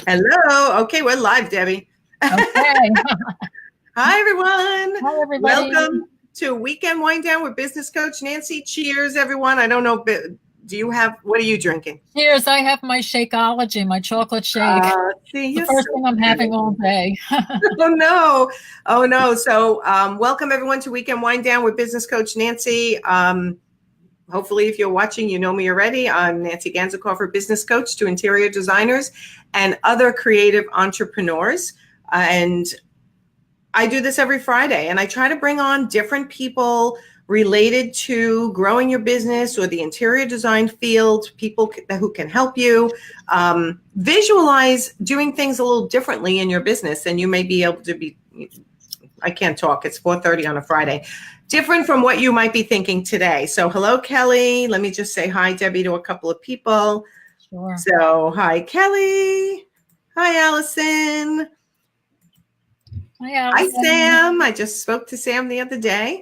Hello. Okay, we're live, Debbie. Okay. Hi, everyone. Hi, everybody. Welcome to Weekend Wind Down with Business Coach Nancy. Cheers, everyone. I don't know, what are you drinking? Cheers. I have my Shakeology, my chocolate shake. See, the first thing I'm having all day. Oh, no. So welcome, everyone, to Weekend Wind Down with Business Coach Nancy. Hopefully, if you're watching, you know me already. I'm Nancy Ganzikoffer, business coach to interior designers and other creative entrepreneurs. And I do this every Friday, and I try to bring on different people related to growing your business or the interior design field, people who can help you visualize doing things a little differently in your business. And you may be able to be, I can't talk, it's 4:30 on a Friday. Different from what you might be thinking today. So hello, Kelly. Let me just say hi, Debbie, to a couple of people. Sure. So hi, Kelly. Hi, Allison. Hi, Allison. Hi, Sam. I just spoke to Sam the other day.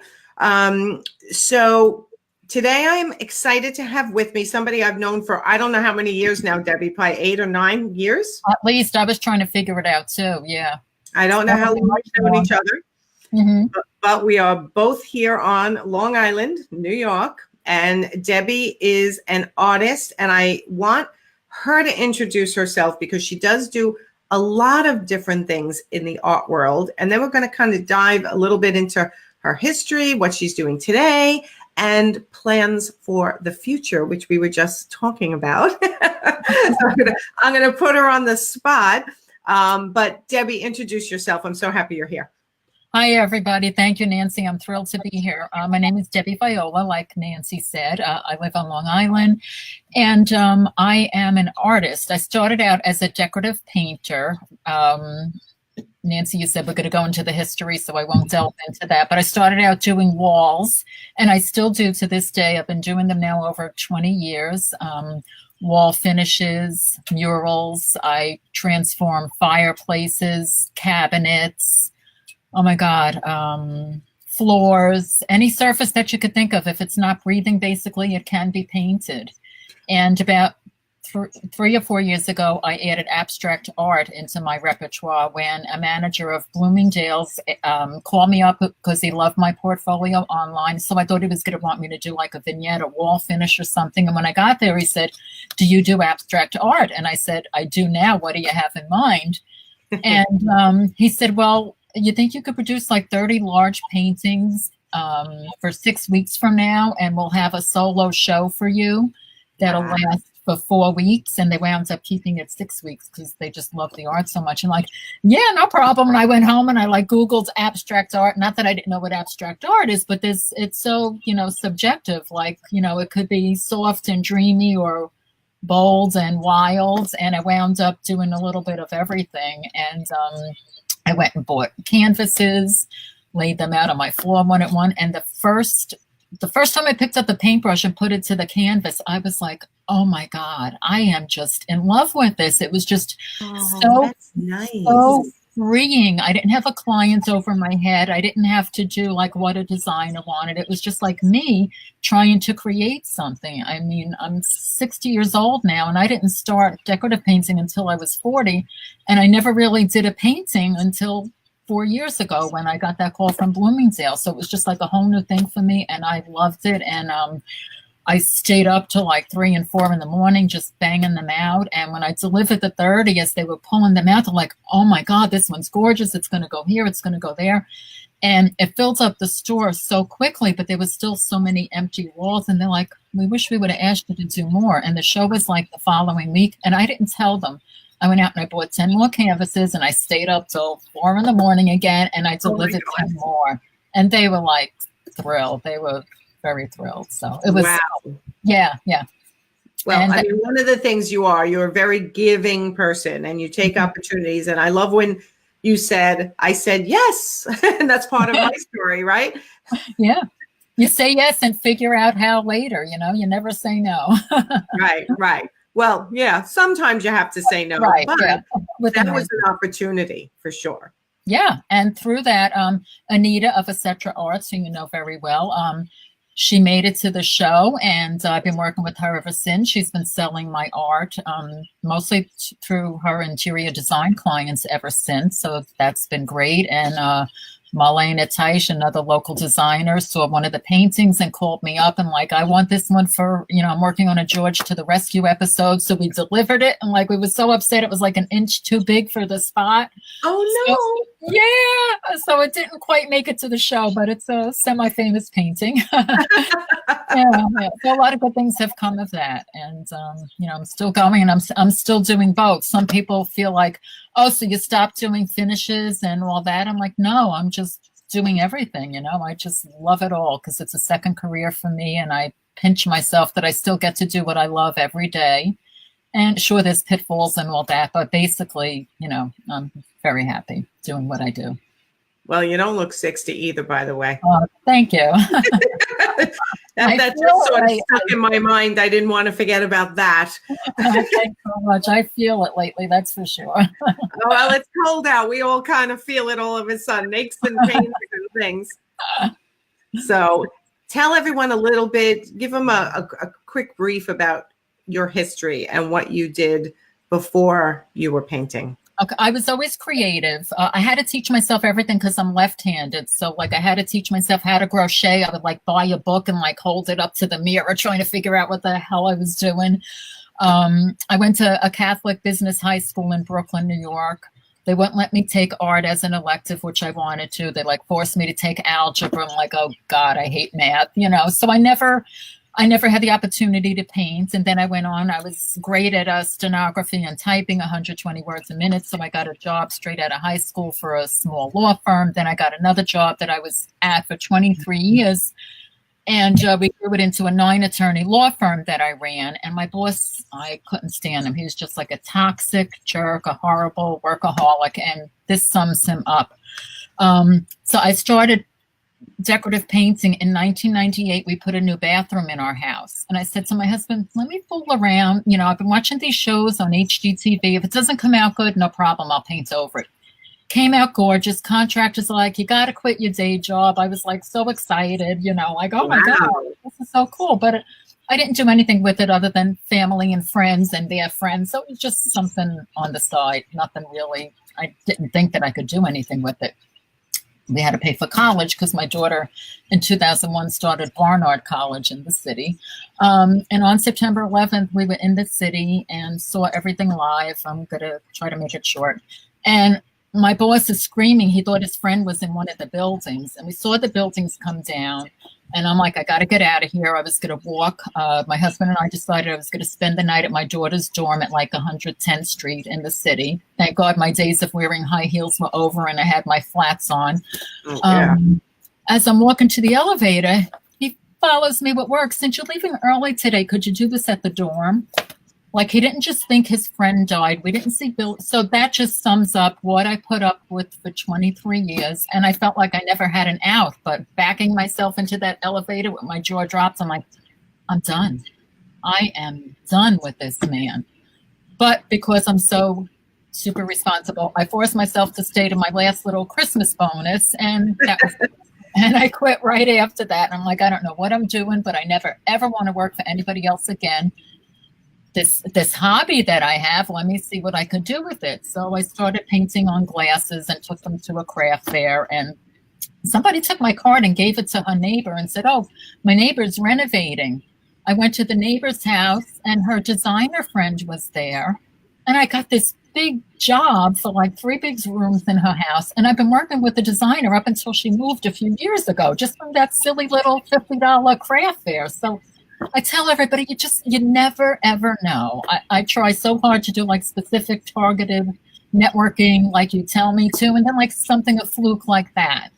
So today I'm excited to have with me somebody I've known for, I don't know how many years now, Debbie, probably 8 or 9 years. At least I was trying to figure it out too. Yeah. I don't know how long we've known each other. Mm-hmm. But we are both here on Long Island, New York, and Debbie is an artist, and I want her to introduce herself because she does do a lot of different things in the art world. And then we're going to kind of dive a little bit into her history, what she's doing today, and plans for the future, which we were just talking about. So I'm going to put her on the spot. But Debbie, introduce yourself. I'm so happy you're here. Hi, everybody. Thank you, Nancy. I'm thrilled to be here. My name is Debbie Viola, like Nancy said. I live on Long Island, and I am an artist. I started out as a decorative painter. Nancy, you said we're going to go into the history, so I won't delve into that. But I started out doing walls, and I still do to this day. I've been doing them now over 20 years. Wall finishes, murals. I transform fireplaces, cabinets. Oh my God, floors, any surface that you could think of. If it's not breathing, basically, it can be painted. And about 3 or 4 years ago, I added abstract art into my repertoire when a manager of Bloomingdale's called me up because he loved my portfolio online. So I thought he was going to want me to do like a vignette, a wall finish or something. And when I got there, he said, "Do you do abstract art?" And I said, "I do now. What do you have in mind?" And he said, "Well, you think you could produce like 30 large paintings for 6 weeks from now, and we'll have a solo show for you that'll last for 4 weeks." And they wound up keeping it 6 weeks because they just love the art so much. And like, yeah, no problem. And I went home and I like Googled abstract art. Not that I didn't know what abstract art is, but it's so, subjective. Like, it could be soft and dreamy or bold and wild. And I wound up doing a little bit of everything. And I went and bought canvases, laid them out on my floor one at one. And the first time I picked up the paintbrush and put it to the canvas, I was like, oh my God, I am just in love with this. It was just so freeing. I didn't have a client over my head. I didn't have to do like what a designer wanted. It was just like me trying to create something. I mean, I'm 60 years old now, and I didn't start decorative painting until I was 40. And I never really did a painting until 4 years ago when I got that call from Bloomingdale. So it was just like a whole new thing for me, and I loved it. And I stayed up till like 3 and 4 in the morning, just banging them out. And when I delivered the 30, as they were pulling them out, they're like, "Oh my God, this one's gorgeous. It's going to go here. It's going to go there." And it filled up the store so quickly, but there was still so many empty walls. And they're like, "We wish we would have asked you to do more." And the show was like the following week. And I didn't tell them. I went out and I bought 10 more canvases, and I stayed up till 4 in the morning again, and I delivered 10 more. And they were like thrilled. They were very thrilled. So it was, wow. Yeah. Well, and I mean, one of the things you're a very giving person, and you take opportunities. And I love when you said, I said yes. And that's part of my story, right? Yeah. You say yes and figure out how later, you never say no. Right. Well, yeah, sometimes you have to say no, right, but yeah. That was an opportunity for sure. Yeah, and through that, Anita of Etc. Arts, who you know very well, she made it to the show, and I've been working with her ever since. She's been selling my art, mostly through her interior design clients ever since. So that's been great. And Marlena Teich, another local designer, saw one of the paintings and called me up and like, I want this one for, I'm working on a George to the Rescue episode. So we delivered it, and like, we were so upset. It was like an inch too big for the spot. Oh, no. Yeah. So it didn't quite make it to the show, but it's a semi-famous painting. Yeah. So a lot of good things have come of that. And, I'm still going, and I'm still doing both. Some people feel like, oh, so you stopped doing finishes and all that. I'm like, no, I'm just doing everything. I just love it all because it's a second career for me. And I pinch myself that I still get to do what I love every day. And sure, there's pitfalls and all that, but basically, I'm very happy doing what I do. Well, you don't look 60 either, by the way. Thank you. that just sort of stuck in my mind. I didn't want to forget about that. Thanks so much. I feel it lately, that's for sure. Well, it's cold out. We all kind of feel it all of a sudden, aches and pains and things. So tell everyone a little bit, give them a quick brief about your history and what you did before you were painting. Okay, I was always creative. I had to teach myself everything because I'm left-handed. So like I had to teach myself how to crochet. I would like buy a book and like hold it up to the mirror trying to figure out what the hell I was doing. I went to a Catholic business high school in Brooklyn, New York. They wouldn't let me take art as an elective, which I wanted to. They like forced me to take algebra. I'm like, oh God, I hate math, So I never had the opportunity to paint. And then I went on, I was great at stenography and typing 120 words a minute. So I got a job straight out of high school for a small law firm. Then I got another job that I was at for 23 years. And we grew it into a 9-attorney law firm that I ran. And my boss, I couldn't stand him. He was just like a toxic jerk, a horrible workaholic. And this sums him up. So I started decorative painting in 1998. We put a new bathroom in our house, and I said to my husband, let me fool around. I've been watching these shows on HGTV. If it doesn't come out good, no problem, I'll paint over it. Came out gorgeous. Contractors are like, you got to quit your day job. I was like so excited, like, oh my God, this is so cool. But I didn't do anything with it other than family and friends and their friends. So it was just something on the side, nothing really. I didn't think that I could do anything with it. We had to pay for college because my daughter in 2001 started Barnard College in the city. And on September 11th, we were in the city and saw everything live. I'm going to try to make it short. And my boss is screaming. He thought his friend was in one of the buildings. And we saw the buildings come down. And I'm like, I got to get out of here. I was going to walk. My husband and I decided I was going to spend the night at my daughter's dorm at like 110th Street in the city. Thank God my days of wearing high heels were over and I had my flats on. Oh, yeah. As I'm walking to the elevator, he follows me with work. Since you're leaving early today, could you do this at the dorm? Like, he didn't just think his friend died. We didn't see Bill. So that just sums up what I put up with for 23 years. And I felt like I never had an out. But backing myself into that elevator with my jaw dropped, I'm like, I'm done. I am done with this man. But because I'm so super responsible, I forced myself to stay to my last little Christmas bonus. And that was it. And I quit right after that. And I'm like, I don't know what I'm doing, but I never, ever want to work for anybody else again. This hobby that I have, let me see what I could do with it. So I started painting on glasses and took them to a craft fair. And somebody took my card and gave it to her neighbor and said, oh, my neighbor's renovating. I went to the neighbor's house and her designer friend was there. And I got this big job for like 3 big rooms in her house. And I've been working with the designer up until she moved a few years ago, just from that silly little $50 craft fair. So I tell everybody, you never, ever know. I try so hard to do like specific targeted networking, like you tell me to, and then like something, a fluke like that.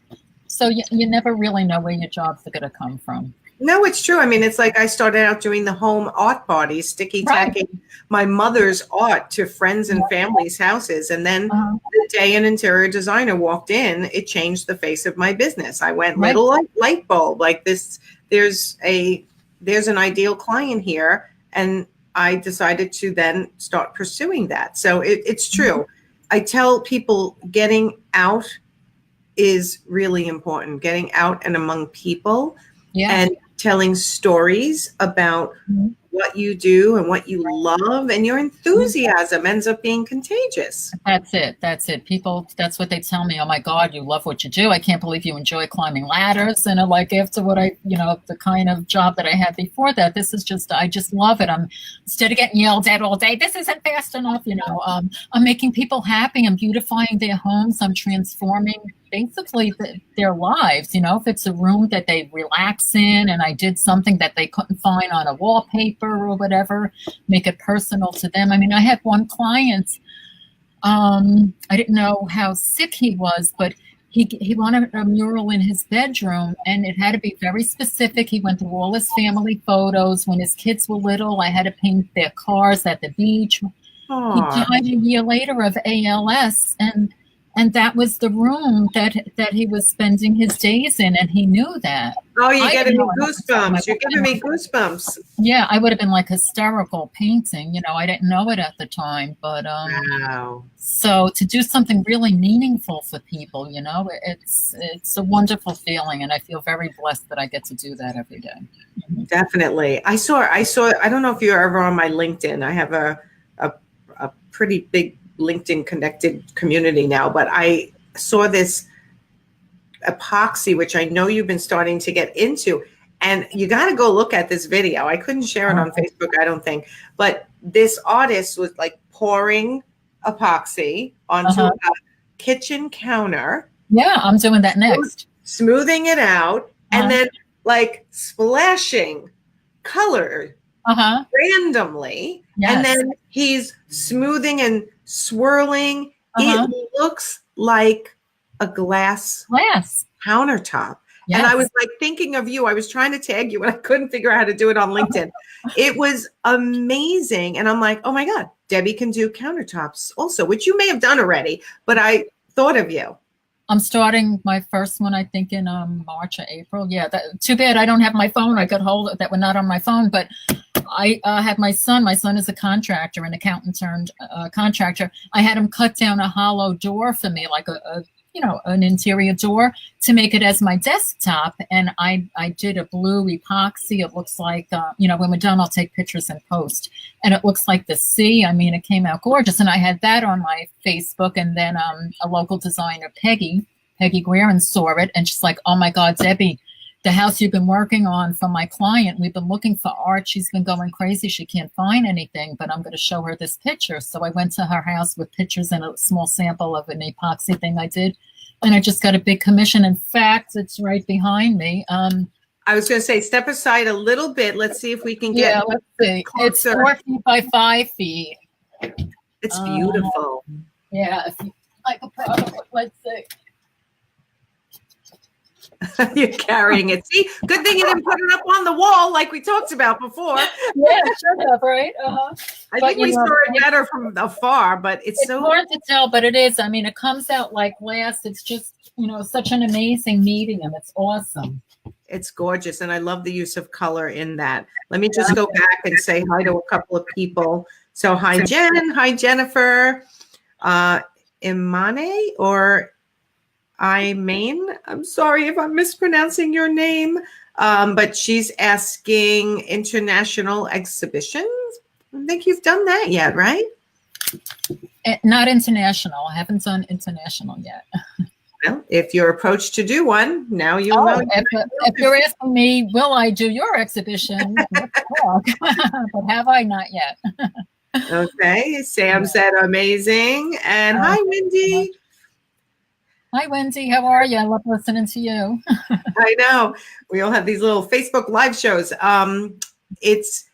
So you never really know where your jobs are going to come from. No, it's true. I mean, it's like I started out doing the home art parties, sticky tacking my mother's art to friends and family's houses. And then the day an interior designer walked in, it changed the face of my business. I went little light bulb like this. There's an ideal client here. And I decided to then start pursuing that. So it's true. I tell people getting out is really important, getting out and among people. Yeah. And telling stories about what you do and what you love, and your enthusiasm ends up being contagious. That's it. That's it. People, that's what they tell me. Oh my God, you love what you do. I can't believe you enjoy climbing ladders. And like after what the kind of job that I had before that, this is just, I just love it. Instead of getting yelled at all day, this isn't fast enough, I'm making people happy. I'm beautifying their homes. I'm transforming basically their lives. If it's a room that they relax in and I did something that they couldn't find on a wallpaper or whatever, make it personal to them. I mean, I had one client, I didn't know how sick he was, but he wanted a mural in his bedroom, and it had to be very specific. He went through all his family photos. When his kids were little, I had to paint their cars at the beach. Aww. He died a year later of ALS, and that was the room that he was spending his days in, and he knew that. Oh, you're giving me goosebumps. You're giving me goosebumps. Yeah, I would have been like hysterical painting. I didn't know it at the time, but wow. So to do something really meaningful for people, it's a wonderful feeling, and I feel very blessed that I get to do that every day. Definitely. I saw. I don't know if you're ever on my LinkedIn. I have a pretty big LinkedIn connected community now, but I saw this epoxy, which I know you've been starting to get into, and you got to go look at this video. I couldn't share it on Facebook, I don't think, but this artist was like pouring epoxy onto a kitchen counter. Yeah, I'm doing that next. Smoothing it out, and then like splashing color randomly. Yes. And then he's smoothing and swirling. It looks like a glass countertop. Yes. And I was like thinking of you. I was trying to tag you and I couldn't figure out how to do it on LinkedIn. It was amazing. And I'm like, oh my God, Debbie can do countertops also, which you may have done already, but I thought of you. I'm starting my first one, I think, in March or April. Yeah, too bad I don't have my phone. I could hold it. That were not on my phone, but I had my son. My son is a contractor, an accountant turned contractor. I had him cut down a hollow door for me, like an interior door, to make it as my desktop. And I did a blue epoxy. It looks like, when we're done, I'll take pictures and post. And it looks like the sea. I mean, it came out gorgeous. And I had that on my Facebook. And then a local designer, Peggy Guerin, saw it. And she's like, oh my God, Debbie, the house you've been working on for my client, we've been looking for art. She's been going crazy. She can't find anything, but I'm going to show her this picture. So I went to her house with pictures and a small sample of an epoxy thing I did. And I just got a big commission. In fact, it's right behind me. I was going to say, step aside a little bit. Let's see if we can get. Yeah, let's see. Closer. It's 4 feet by 5 feet. It's beautiful. Yeah, if you like a product, let's see. You're carrying it. See, good thing you didn't put it up on the wall like we talked about before. Yeah, should have, right? I think we saw it better from afar, but it's so hard to tell, but it is. I mean, it comes out like glass. It's just, such an amazing medium. It's awesome. It's gorgeous, and I love the use of color in that. Let me just go back and say hi to a couple of people. So hi, Jen. Hi, Jennifer. Imane or Imain. I'm sorry if I'm mispronouncing your name, but she's asking international exhibitions. I don't think you've done that yet, right? Not international. I haven't done international yet. Well, if you're approached to do one, now you'll know. If you're asking me, will I do your exhibition? Let's talk. But have I not yet? Okay. Sam said amazing. And hi, Wendy. Hi, Wendy. How are you? I love listening to you. I know. We all have these little Facebook live shows. It's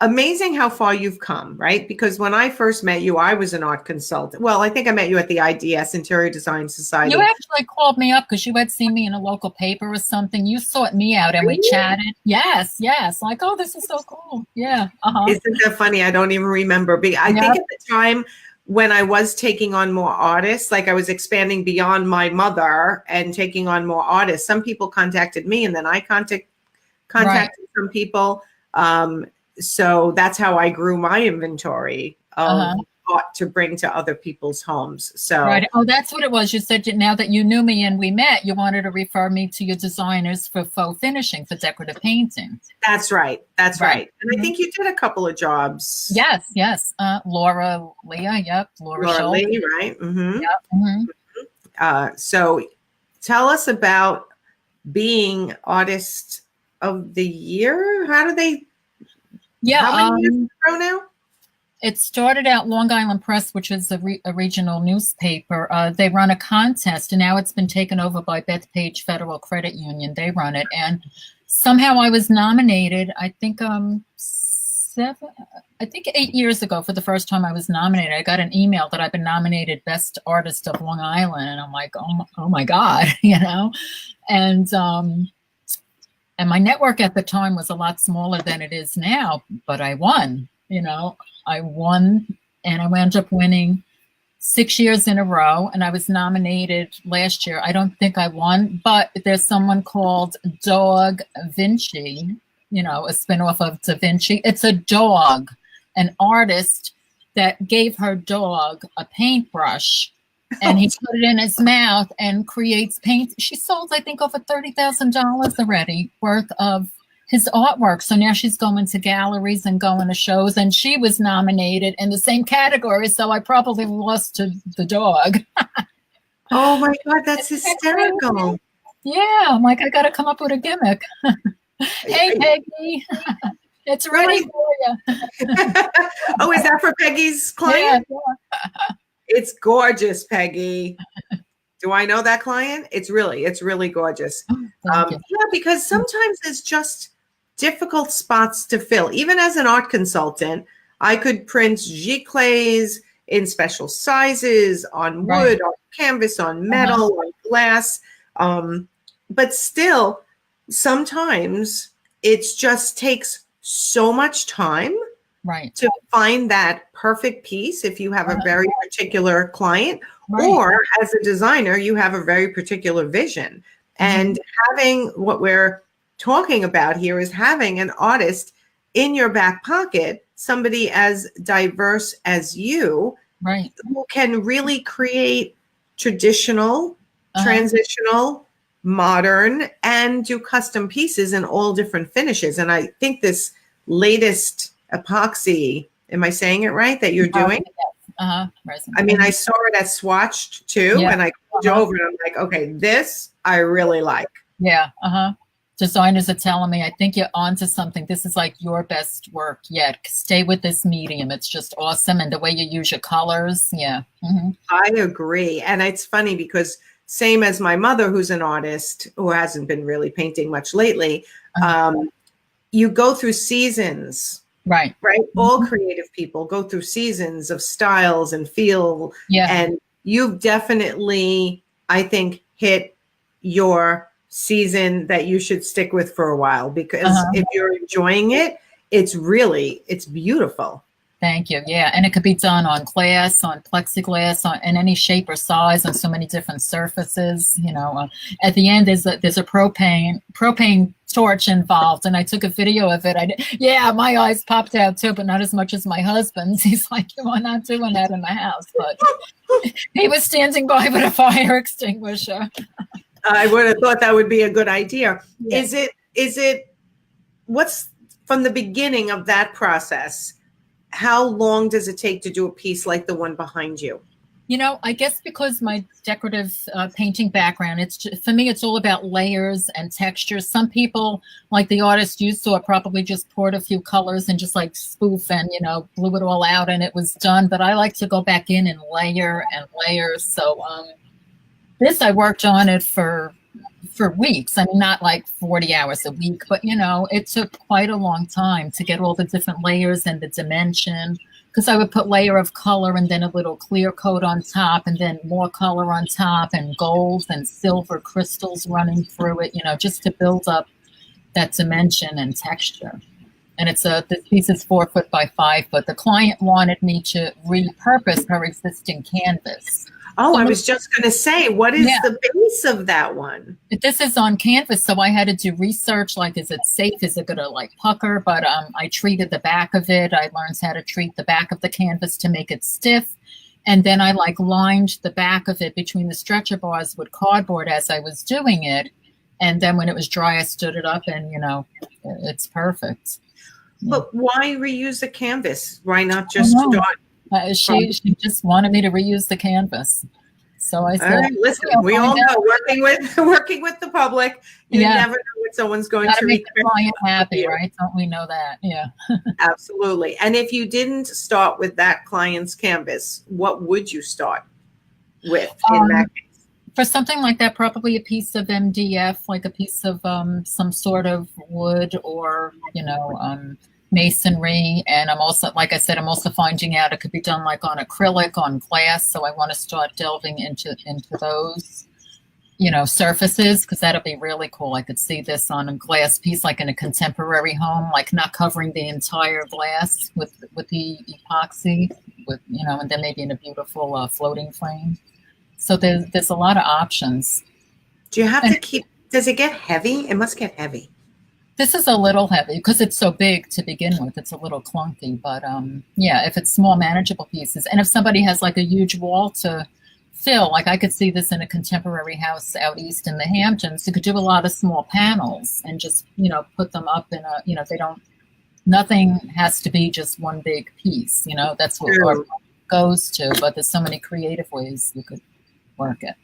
amazing how far you've come, right? Because when I first met you, I was an art consultant. Well, I think I met you at the IDS, Interior Design Society. You actually called me up because you had seen me in a local paper or something. You sought me out and we chatted. Yes. Like, oh, this is so cool. Yeah. Isn't that funny? I don't even remember. I think at the time, when I was taking on more artists, like I was expanding beyond my mother and taking on more artists, some people contacted me and then I contacted some people. So that's how I grew my inventory of thought to bring to other people's homes. So Right. Oh, that's what it was. You said now that you knew me and we met, you wanted to refer me to your designers for faux finishing for decorative painting. that's right. That's Right. right. And I think you did a couple of jobs. Yes, yes. Laura Leah, yep. Laura Laura Schultz. Lee, right? Mm-hmm. Yep. So tell us about being Artist of the Year. How many years in a row now? It started out Long Island Press, which is a regional newspaper. They run a contest, and now it's been taken over by Bethpage Federal Credit Union. They run it, and somehow I was nominated. I think 8 years ago for the first time I was nominated. I got an email that I've been nominated Best Artist of Long Island, and I'm like, oh my God, and my network at the time was a lot smaller than it is now, but I won. I won, and I wound up winning 6 years in a row, and I was nominated last year. I don't think I won, but there's someone called Dog Vinci, a spinoff of Da Vinci. It's a dog, an artist that gave her dog a paintbrush, and he put it in his mouth and creates paint. She sold, I think, over $30,000 already worth of his artwork. So now she's going to galleries and going to shows, and she was nominated in the same category. So I probably lost to the dog. Oh my God, that's hysterical. Yeah, I'm like, I got to come up with a gimmick. Hey, Peggy, it's ready for you. Oh, is that for Peggy's client? Yeah. It's gorgeous, Peggy. Do I know that client? It's really gorgeous. Yeah, because sometimes it's just difficult spots to fill. Even as an art consultant, I could print giclées in special sizes on wood, on canvas, on metal, on glass. But still, sometimes it just takes so much time to find that perfect piece if you have a very particular client. Or as a designer, you have a very particular vision. And having what we're talking about here is having an artist in your back pocket, somebody as diverse as you, who can really create traditional, transitional, modern, and do custom pieces in all different finishes. And I think this latest epoxy, am I saying it right, that you're doing? I mean, I saw it at Swatched too, and I called you over and I'm like, okay, this I really like. Yeah. Designers are telling me, I think you're onto something. This is like your best work yet. Stay with this medium. It's just awesome. And the way you use your colors. Yeah. I agree. And it's funny because same as my mother, who's an artist who hasn't been really painting much lately, you go through seasons. Right. All creative people go through seasons of styles and feel. Yeah. And you've definitely, I think, hit your season that you should stick with for a while, because if you're enjoying it, it's beautiful. Thank you. Yeah. And it could be done on glass, on plexiglass, in any shape or size, on so many different surfaces. At the end, there's a propane torch involved, and I took a video of it. My eyes popped out too, but not as much as my husband's. He's like, you are not doing that in the house. But he was standing by with a fire extinguisher. I would have thought that would be a good idea. Yeah. Is it what's from the beginning of that process? How long does it take to do a piece like the one behind you? I guess because my decorative painting background, for me, it's all about layers and textures. Some people, like the artist you saw, probably just poured a few colors and just like spoof and, blew it all out and it was done. But I like to go back in and layer and layer. So I worked on it for weeks. I mean, not like 40 hours a week, but, it took quite a long time to get all the different layers and the dimension. Because I would put layer of color and then a little clear coat on top and then more color on top and gold and silver crystals running through it, just to build up that dimension and texture. And this piece is 4 foot by 5 foot. The client wanted me to repurpose her existing canvas. Oh, I was just going to say, what is Yeah. the base of that one? This is on canvas, so I had to do research, like, is it safe? Is it going to, like, pucker? But I treated the back of it. I learned how to treat the back of the canvas to make it stiff. And then I, like, lined the back of it between the stretcher bars with cardboard as I was doing it. And then when it was dry, I stood it up, and, you know, it's perfect. But why reuse the canvas? Why not just start? She just wanted me to reuse the canvas. So I said, all right, listen, we all know working with the public, you never know what someone's going to make the client happy, right? Don't we know that? Yeah. Absolutely. And if you didn't start with that client's canvas, what would you start with in that case? For something like that, probably a piece of MDF, like a piece of some sort of wood, or, you know, masonry. And I'm also, like I said, I'm also finding out it could be done like on acrylic, on glass. So I want to start delving into those, you know, surfaces, because that'll be really cool. I could see this on a glass piece, like in a contemporary home, like not covering the entire glass with the epoxy, with, you know, and then maybe in a beautiful floating frame. So there's a lot of options. Do you have to keep, does it get heavy? It must get heavy. This is a little heavy because it's so big to begin with. It's a little clunky, but yeah, if it's small, manageable pieces. And if somebody has like a huge wall to fill, like I could see this in a contemporary house out east in the Hamptons, you could do a lot of small panels and just, you know, put them up in a, you know, nothing has to be just one big piece, you know, that's what art goes to, but there's so many creative ways you could work it.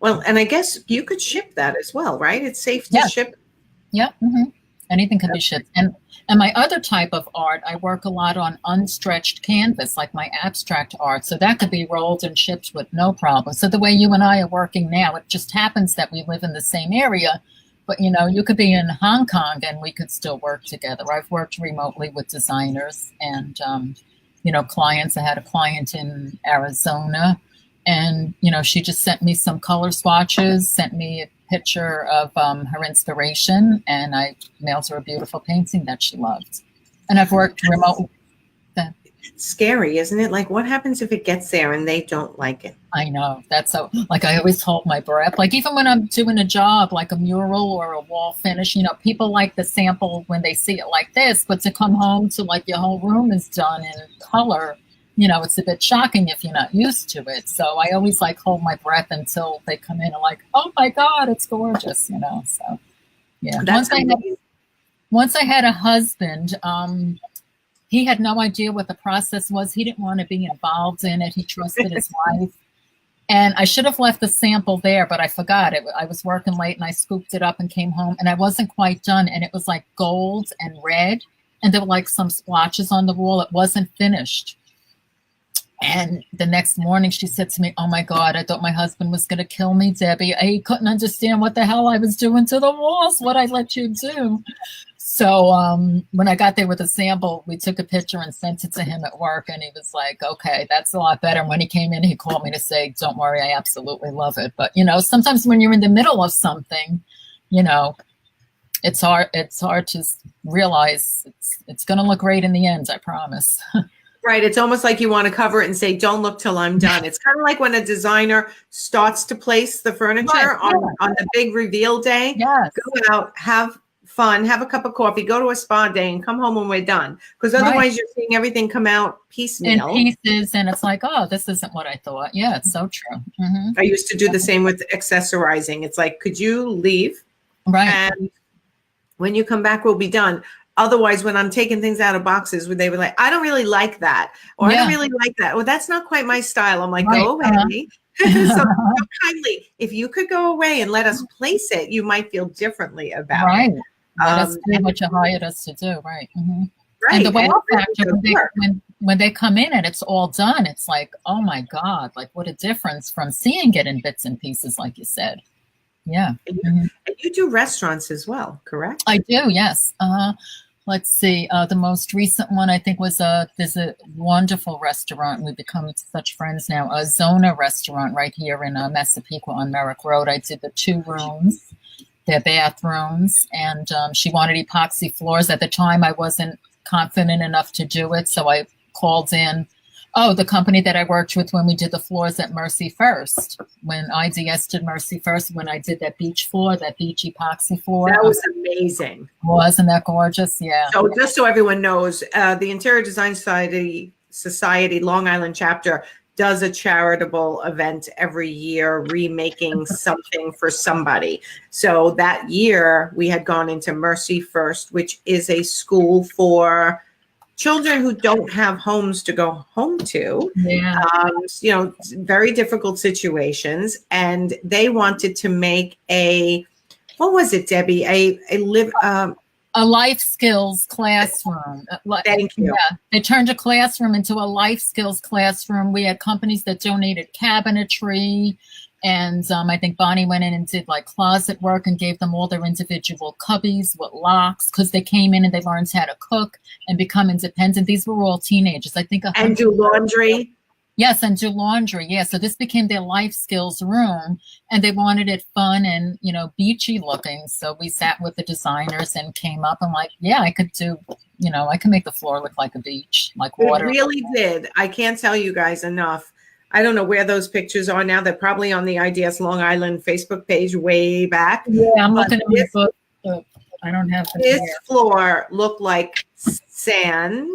Well, and I guess you could ship that as well, right? It's safe to ship. Yeah, anything can be shipped. And my other type of art, I work a lot on unstretched canvas, like my abstract art. So that could be rolled and shipped with no problem. So the way you and I are working now, it just happens that we live in the same area. But, you know, you could be in Hong Kong and we could still work together. I've worked remotely with designers and, you know, clients. I had a client in Arizona, and, you know, she just sent me some color swatches, sent me a picture of her inspiration, and I mailed her a beautiful painting that she loved. And I've worked remotely. Scary, isn't it? Like, what happens if it gets there and they don't like it? I know. That's so, like, I always hold my breath. Like, even when I'm doing a job, like a mural or a wall finish, you know, people like the sample when they see it like this, but to come home to like your whole room is done in color, you know, it's a bit shocking if you're not used to it. So I always like hold my breath until they come in and like, oh my God, it's gorgeous, you know. So yeah. Once I had a husband, he had no idea what the process was. He didn't want to be involved in it. He trusted his wife. And I should have left the sample there, but I forgot it. I was working late and I scooped it up and came home, and I wasn't quite done. And it was like gold and red, and there were like some splotches on the wall. It wasn't finished. And the next morning she said to me, oh my God, I thought my husband was going to kill me, Debbie. He couldn't understand what the hell I was doing to the walls, what I let you do. So when I got there with a sample, we took a picture and sent it to him at work, and he was like, okay, that's a lot better. And when he came in, he called me to say, don't worry, I absolutely love it. But, you know, sometimes when you're in the middle of something, you know, it's hard to realize it's going to look great in the end, I promise. Right. It's almost like you want to cover it and say, don't look till I'm done. It's kind of like when a designer starts to place the furniture on the big reveal day. Yes. Go out, have fun, have a cup of coffee, go to a spa day, and come home when we're done. Because otherwise you're seeing everything come out piecemeal. In pieces, and it's like, oh, this isn't what I thought. Yeah, it's so true. Mm-hmm. I used to do the same with accessorizing. It's like, could you leave? Right. And when you come back, we'll be done. Otherwise, when I'm taking things out of boxes, where they were like, I don't really like that, or I don't really like that. Well, that's not quite my style. I'm like, go away. So kindly, if you could go away and let us place it, you might feel differently about it. Let us do what you hired us to do. Right. Mm-hmm. Right. And the wow factor, when they come in and it's all done, it's like, oh my God, like what a difference from seeing it in bits and pieces, like you said. Yeah. And you do restaurants as well, correct? I do, yes. Let's see. The most recent one I think was there's a wonderful restaurant. We've become such friends now. A Zona restaurant right here in Massapequa on Merrick Road. I did the 2 rooms, their bathrooms, and she wanted epoxy floors. At the time, I wasn't confident enough to do it, so I called in Oh, the company that I worked with when we did the floors at Mercy First, when IDS did Mercy First, when I did that beach floor, that beach epoxy floor. That was amazing. Wasn't that gorgeous? Yeah. So just so everyone knows, the Interior Design Society Long Island chapter does a charitable event every year, remaking something for somebody. So that year we had gone into Mercy First, which is a school for children who don't have homes to go home to. Yeah. Very difficult situations. And they wanted to make what was it, Debbie? A life skills classroom. Thank you. Yeah, they turned a classroom into a life skills classroom. We had companies that donated cabinetry, and I think Bonnie went in and did like closet work and gave them all their individual cubbies with locks, because they came in and they learned how to cook and become independent. These were all teenagers, I think. And do laundry. Yes, and do laundry. Yeah, so this became their life skills room, and they wanted it fun and, beachy looking. So we sat with the designers and came up and like, yeah, I could do, I can make the floor look like a beach, like water. It really did. I can't tell you guys enough. I don't know where those pictures are now. They're probably on the IDS Long Island Facebook page way back. Yeah, I'm looking at the book. But I don't have this floor looked like sand,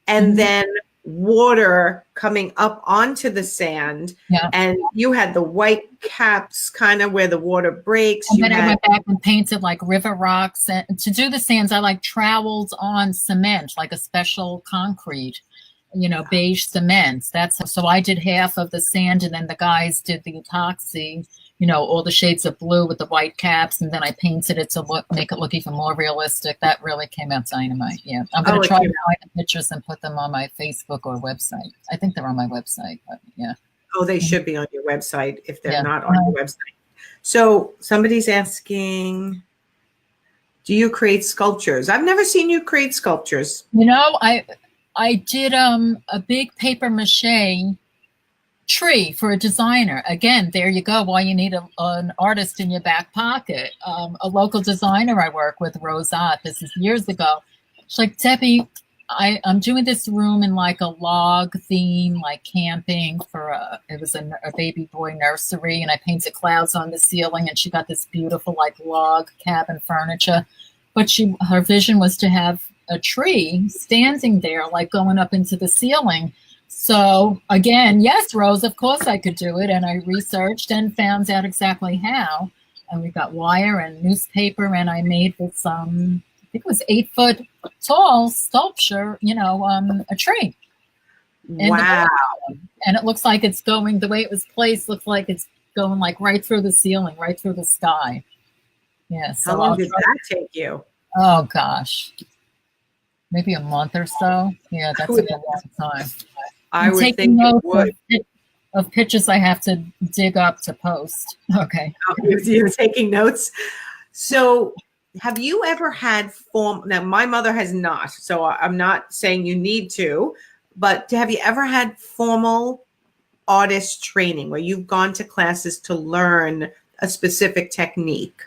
and then water coming up onto the sand, and you had the white caps kind of where the water breaks. And then I went back and painted like river rocks, and to do the sands I like troweled on cement, like a special concrete, beige cement. So I did half of the sand, and then the guys did the epoxy, all the shades of blue with the white caps, and then I painted it to make it look even more realistic. That really came out dynamite. Yeah, I'm going to try to find the pictures and put them on my Facebook or website. I think they're on my website, but yeah. Oh, they should be on your website if they're not on your website. So somebody's asking, do you create sculptures? I've never seen you create sculptures. I did a big paper mache tree for a designer. Again, there you go. Why you need an artist in your back pocket. A local designer I work with, Rosat, this is years ago. She's like, Debbie, I'm doing this room in like a log theme, like camping for it was a baby boy nursery, and I painted clouds on the ceiling, and she got this beautiful like log cabin furniture. But her vision was to have a tree standing there, like going up into the ceiling. So again, yes, Rose, of course I could do it. And I researched and found out exactly how. And we got wire and newspaper, and I made this, I think it was 8-foot tall sculpture, a tree. Wow. And it looks like it's going, the way it was placed, looks like it's going like right through the ceiling, right through the sky. Yeah. So how long did that take you? Oh, gosh. Maybe a month or so. Yeah, that's a long time. I would think it would. Of pictures I have to dig up to post. Okay. You're taking notes. So have you ever had now my mother has not, so I'm not saying you need to, but have you ever had formal artist training where you've gone to classes to learn a specific technique?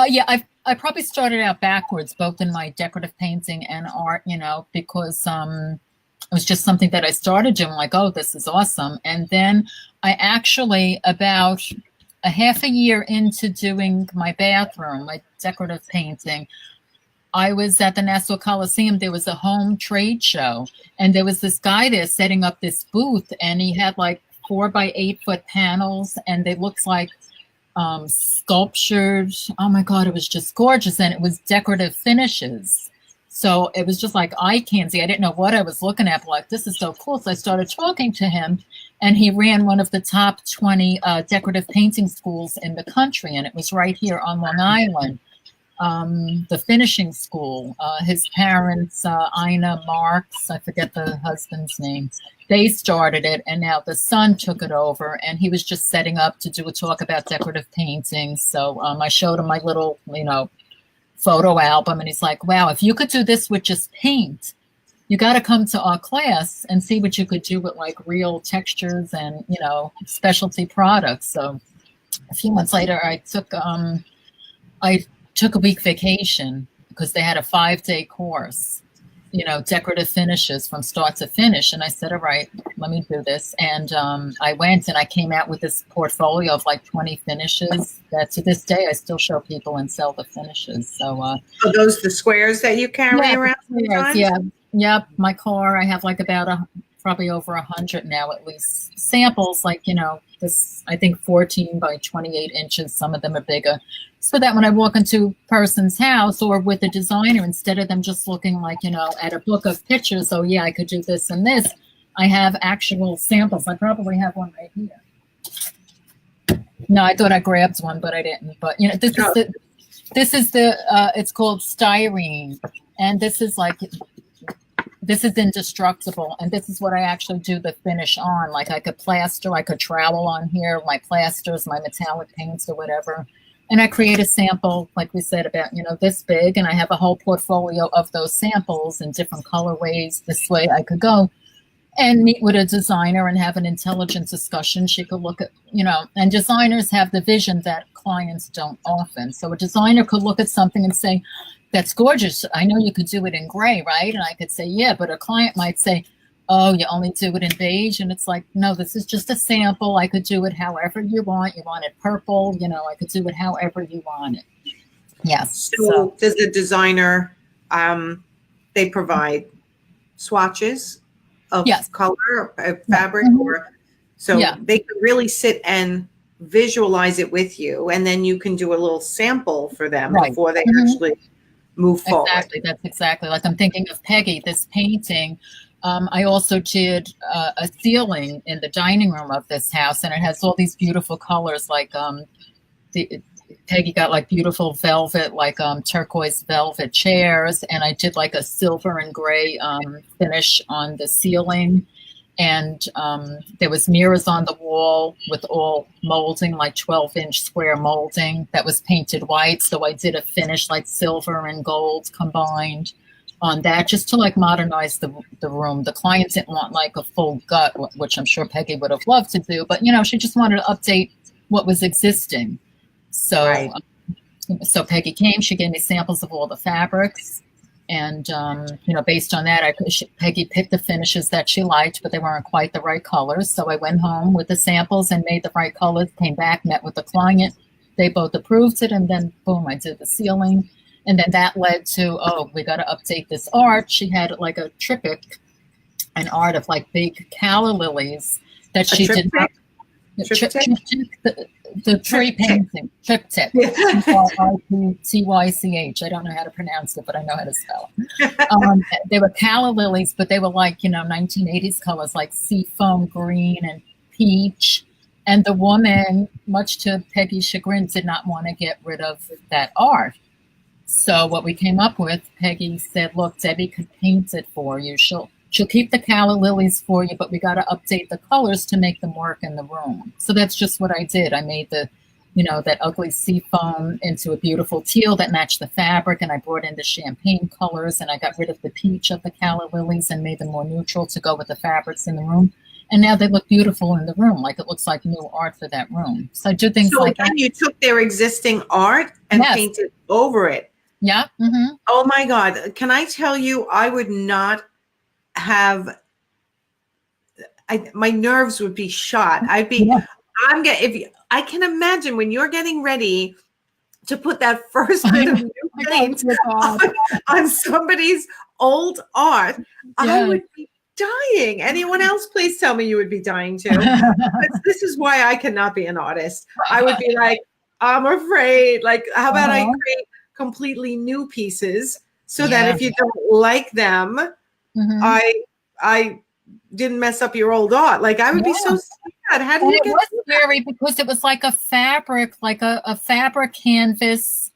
Yeah, I probably started out backwards, both in my decorative painting and art, because it was just something that I started doing, like, oh, this is awesome. And then I actually, about a half a year into doing my bathroom, my decorative painting, I was at the Nassau Coliseum. There was a home trade show, and there was this guy there setting up this booth, and he had like 4 by 8 foot panels, and they looked like sculptured. Oh my God, it was just gorgeous. And it was decorative finishes. So it was just like eye candy. I didn't know what I was looking at, but like, this is so cool. So I started talking to him, and he ran one of the top 20 decorative painting schools in the country. And it was right here on Long Island, the finishing school. His parents, Ina Marks, I forget the husband's name, they started it, and now the son took it over, and he was just setting up to do a talk about decorative painting. So I showed him my little, photo album, and he's like, wow, if you could do this with just paint, you got to come to our class and see what you could do with like real textures and, specialty products. So a few months later, I took a week vacation because they had a 5-day course. decorative finishes from start to finish. And I said, all right, let me do this. And I went and I came out with this portfolio of like 20 finishes that to this day I still show people and sell the finishes. So are those the squares that you carry around? Yeah. Yep. My car, I have like about probably over 100 now, at least samples, like, this, I think 14 by 28 inches. Some of them are bigger. So that when I walk into a person's house or with a designer, instead of them just looking like, at a book of pictures, oh yeah, I could do this and this, I have actual samples. I probably have one right here. No, I thought I grabbed one, but I didn't. But this is the it's called styrene, and this is indestructible, and this is what I actually do the finish on. Like I could plaster, I could trowel on here, my plasters, my metallic paints or whatever. And I create a sample, like we said, about, this big, and I have a whole portfolio of those samples in different colorways. This way I could go and meet with a designer and have an intelligent discussion. She could look at, and designers have the vision that clients don't often. So a designer could look at something and say, that's gorgeous. I know you could do it in gray, right? And I could say, yeah, but a client might say, oh, you only do it in beige. And it's like, no, this is just a sample. I could do it however you want. You want it purple, I could do it however you want it. Yes. So does the designer, they provide swatches of color, of fabric, or they can really sit and visualize it with you, and then you can do a little sample for them before they actually move forward. Exactly. That's exactly like I'm thinking of Peggy, this painting. I also did a ceiling in the dining room of this house, and it has all these beautiful colors. Like Peggy got like beautiful velvet, like turquoise velvet chairs, and I did like a silver and gray finish on the ceiling. And there was mirrors on the wall with all molding, like 12-inch square molding that was painted white. So I did a finish like silver and gold combined on that, just to like modernize the room. The client didn't want like a full gut, which I'm sure Peggy would have loved to do, but she just wanted to update what was existing. So, so Peggy came, she gave me samples of all the fabrics, and based on that, Peggy picked the finishes that she liked, but they weren't quite the right colors. So I went home with the samples and made the right colors, came back, met with the client. They both approved it, and then boom, I did the ceiling. And then that led to, we got to update this art. She had like a triptych, an art of like big calla lilies that she did not. The tree painting, triptych. T-Y-C-H. I don't know how to pronounce it, but I know how to spell it. They were calla lilies, but they were like, 1980s colors, like seafoam green and peach. And the woman, much to Peggy's chagrin, did not want to get rid of that art. So what we came up with, Peggy said, look, Debbie could paint it for you. She'll keep the calla lilies for you, but we got to update the colors to make them work in the room. So that's just what I did. I made the, that ugly seafoam into a beautiful teal that matched the fabric, and I brought in the champagne colors, and I got rid of the peach of the calla lilies and made them more neutral to go with the fabrics in the room. And now they look beautiful in the room, like it looks like new art for that room. So I do things like that. So you took their existing art and painted over it. Yeah. Mm-hmm. Oh my God. Can I tell you, I would not have, my nerves would be shot. I can imagine when you're getting ready to put that first bit of new paint on somebody's old art, I would be dying. Anyone else, please tell me you would be dying too. This is why I cannot be an artist. I would be like, I'm afraid. Like, how about I create completely new pieces so that if you don't like them, I didn't mess up your old art. Like, I would be so sad. How did you get it? Was scary because it was like a fabric, like a fabric canvas.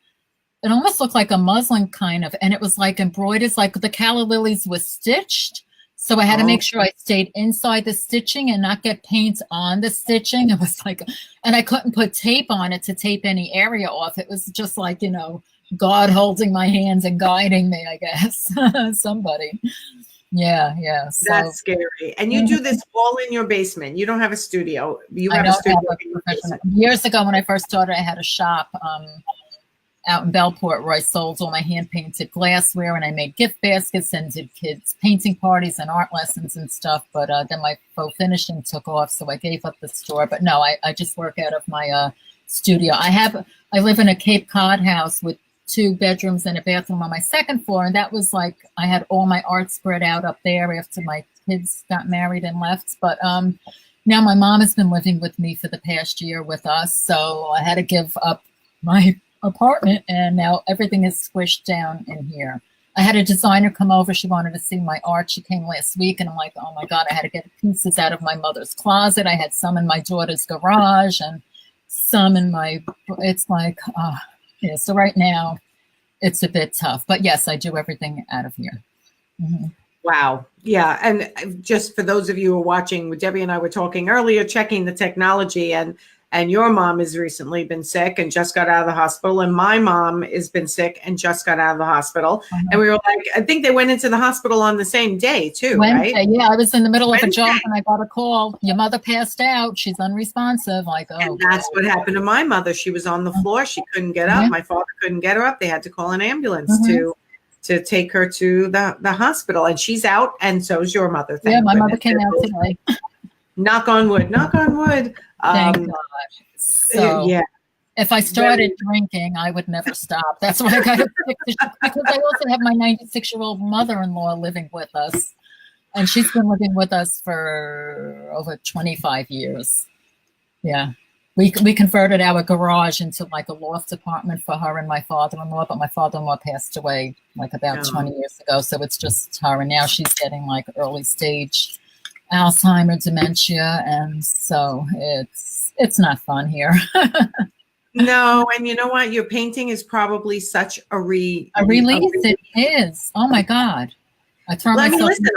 It almost looked like a muslin kind of, and it was like embroidered, like the calla lilies was stitched. So I had to make sure I stayed inside the stitching and not get paint on the stitching. It was like, and I couldn't put tape on it to tape any area off. It was just like, God holding my hands and guiding me, I guess. Somebody. Yeah. So, that's scary. And you do this all in your basement. You don't have a studio. You have a studio. Years ago when I first started, I had a shop. out in Bellport where I sold all my hand-painted glassware, and I made gift baskets and did kids' painting parties and art lessons and stuff. But then my faux finishing took off, so I gave up the store. But no, I just work out of my studio. I live in a Cape Cod house with 2 bedrooms and a bathroom on my second floor, and that was like I had all my art spread out up there after my kids got married and left. But now my mom has been living with me for the past year with us, so I had to give up my apartment, and now everything is squished down in here. I had a designer come over. She wanted to see my art. She came last week, and I'm like, oh my God, I had to get pieces out of my mother's closet. I had some in my daughter's garage and some in my, it's like, yeah, so right now it's a bit tough, but yes, I do everything out of here. Mm-hmm. Wow. Yeah. And just for those of you who are watching, Debbie and I were talking earlier, checking the technology, and your mom has recently been sick and just got out of the hospital. And my mom has been sick and just got out of the hospital. Mm-hmm. And we were like, I think they went into the hospital on the same day too, Wednesday, right? Yeah, I was in the middle of a job and I got a call. Your mother passed out. She's unresponsive. Like, oh. And that's what happened to my mother. She was on the floor. She couldn't get up. My father couldn't get her up. They had to call an ambulance to take her to the hospital. And she's out. And so is your mother. Yeah, my mother came out today. Knock on wood. Knock on wood. Thank God. So yeah. If I started drinking, I would never stop. That's why I got to fix it, because I also have my 96-year-old mother-in-law living with us, and she's been living with us for over 25 years. Yeah. We converted our garage into like a loft apartment for her and my father-in-law, but my father-in-law passed away like about 20 years ago, so it's just her, and now she's getting like early stage Alzheimer's, dementia, and so it's not fun here. No, and you know what? Your painting is probably such a release. It is. Oh my God! I throw myself. Listen,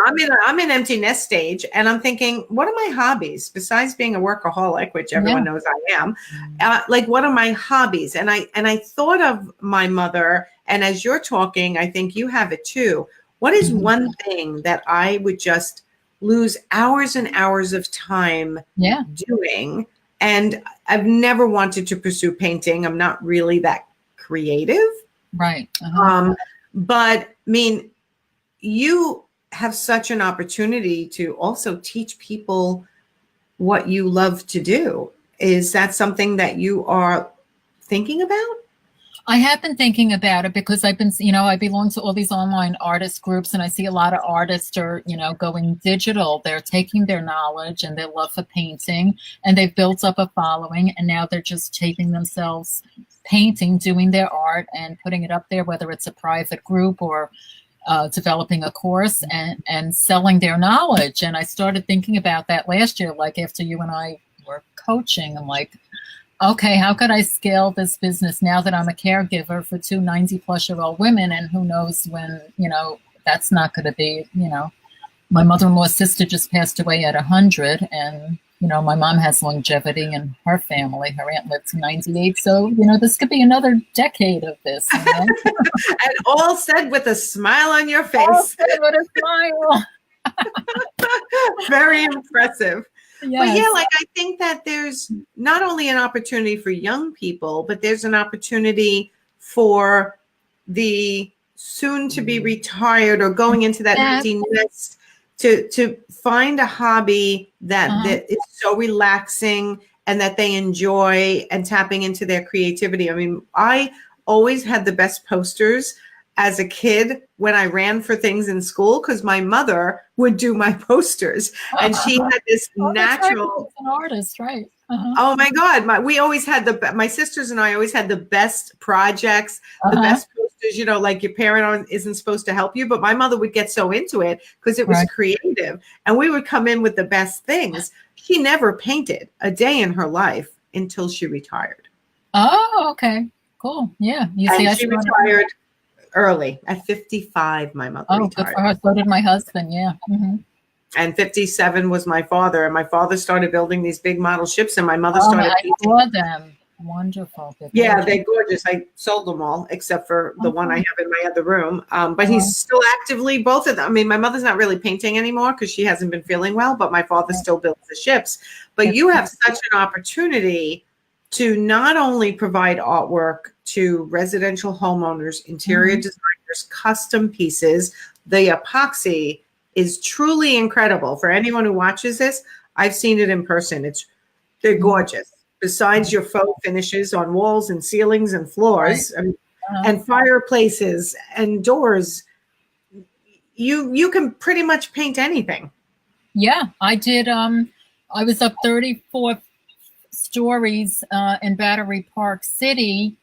I'm in empty nest stage, and I'm thinking, what are my hobbies besides being a workaholic, which everyone knows I am? Like, what are my hobbies? And I thought of my mother, and as you're talking, I think you have it too. What is one thing that I would just lose hours and hours of time doing? And I've never wanted to pursue painting. I'm not really that creative. Right. But I mean, you have such an opportunity to also teach people what you love to do. Is that something that you are thinking about? I have been thinking about it because I've been, I belong to all these online artist groups, and I see a lot of artists are, going digital. They're taking their knowledge and their love for painting, and they've built up a following, and now they're just taping themselves painting, doing their art and putting it up there, whether it's a private group or developing a course and selling their knowledge. And I started thinking about that last year, like after you and I were coaching. I'm like, okay, how could I scale this business now that I'm a caregiver for 2 90-plus-year-old women? And who knows when, that's not going to be, my mother-in-law's sister just passed away at 100. And, my mom has longevity in her family. Her aunt lived to 98. So, this could be another decade of this. And all said with a smile on your face. All said with a smile. Very impressive. Yes. But yeah, like I think that there's not only an opportunity for young people, but there's an opportunity for the soon to be retired or going into that empty nest to find a hobby that is so relaxing and that they enjoy and tapping into their creativity. I mean, I always had the best posters as a kid when I ran for things in school, because my mother would do my posters, and she had this natural. An artist, right? Oh my God! My sisters and I always had the best projects, the best posters. Like your parent isn't supposed to help you, but my mother would get so into it because it was creative, and we would come in with the best things. She never painted a day in her life until she retired. Oh, okay, cool. Yeah, she retired early at 55. My mother retired. Good for her. So did my husband. Yeah. Mm-hmm. And 57 was my father. And my father started building these big model ships, and my mother started painting. I saw them. Wonderful. Yeah, they're gorgeous. I sold them all except for the one I have in my other room. But he's still actively, both of them. I mean, my mother's not really painting anymore because she hasn't been feeling well, but my father still builds the ships. But you have such an opportunity to not only provide artwork to residential homeowners, interior designers, custom pieces. The epoxy is truly incredible. For anyone who watches this, I've seen it in person. They're gorgeous. Besides your faux finishes on walls and ceilings and floors, and fireplaces and doors, you can pretty much paint anything. Yeah, I did. I was up 34 stories in Battery Park City.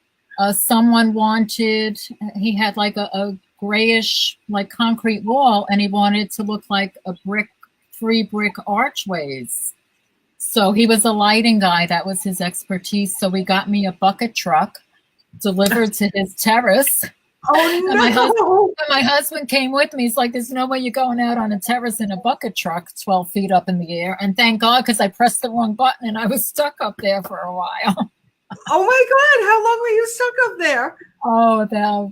Someone he had like a grayish like concrete wall, and he wanted to look like three brick archways. So he was a lighting guy. That was his expertise. So he got me a bucket truck delivered to his terrace. Oh, no. And my husband came with me. He's like, there's no way you're going out on a terrace in a bucket truck 12 feet up in the air. And thank God, because I pressed the wrong button and I was stuck up there for a while. Oh, my God. How long were you stuck up there? Oh, about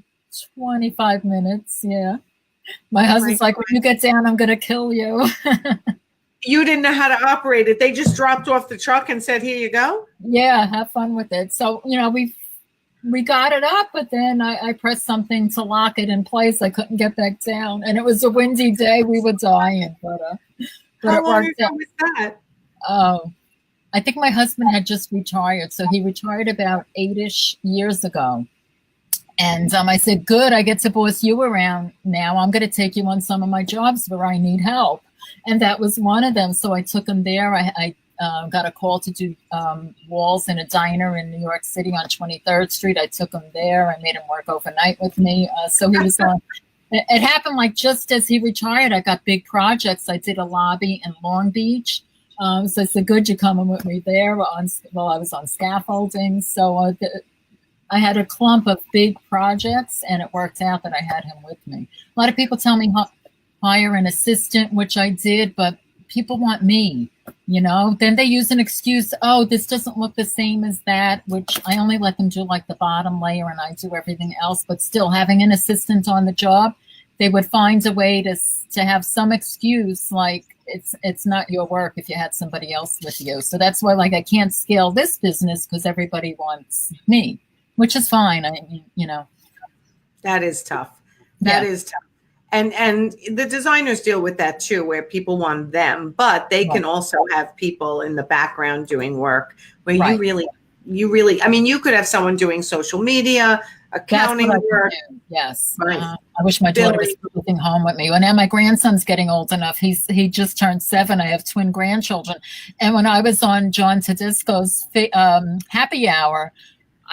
25 minutes. Yeah. My husband's like, when you get down, I'm going to kill you. You didn't know how to operate it. They just dropped off the truck and said, here you go? Yeah, have fun with it. So, we got it up, but then I pressed something to lock it in place. I couldn't get back down. And it was a windy day. We were dying. But how long ago was that? Oh, I think my husband had just retired. So he retired about 8-ish years ago. And I said, good, I get to boss you around now. I'm going to take you on some of my jobs where I need help. And that was one of them. So I took him there. I got a call to do walls in a diner in New York City on 23rd Street. I took him there. I made him work overnight with me. So he was on. It happened like just as he retired. I got big projects. I did a lobby in Long Beach. So I said, good, you're coming with me there. While I was on scaffolding. So I had a clump of big projects, and it worked out that I had him with me. A lot of people tell me hire an assistant, which I did, but people want me. Then they use an excuse. Oh, this doesn't look the same as that, which I only let them do like the bottom layer and I do everything else. But still, having an assistant on the job, they would find a way to have some excuse, like it's not your work if you had somebody else with you. So that's why, like, I can't scale this business because everybody wants me, which is fine. That is tough. That is tough. And the designers deal with that too, where people want them, but they can also have people in the background doing work where you really, I mean, you could have someone doing social media, accounting work. Yes. I wish my daughter was living home with me. Well, now my grandson's getting old enough. He just turned 7. I have twin grandchildren. And when I was on John Tedesco's happy hour,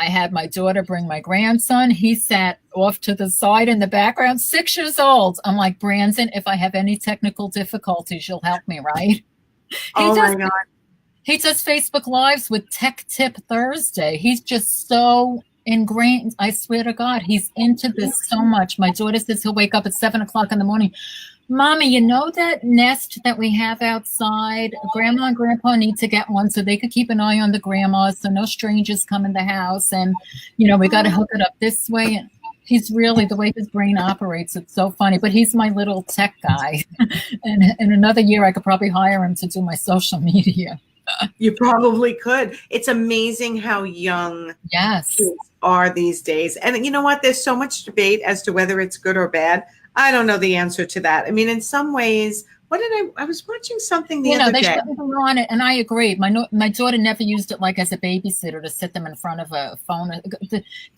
I had my daughter bring my grandson. He sat off to the side in the background, 6 years old. I'm like, Brandon, if I have any technical difficulties, you'll help me, right? My God. He does Facebook Lives with Tech Tip Thursday. He's just so ingrained. I swear to God, he's into this so much. My daughter says he'll wake up at 7 o'clock in the morning. Mommy, you know that nest that we have outside? Grandma and Grandpa need to get one so they could keep an eye on the grandma so no strangers come in the house. And, we got to hook it up this way. And he's really, the way his brain operates, it's so funny. But he's my little tech guy. And in another year, I could probably hire him to do my social media. You probably could. It's amazing how young kids are these days. And you know what? There's so much debate as to whether it's good or bad. I don't know the answer to that. I mean, in some ways, I was watching something the other day. They shouldn't be on it, and I agree. My daughter never used it like as a babysitter to sit them in front of a phone.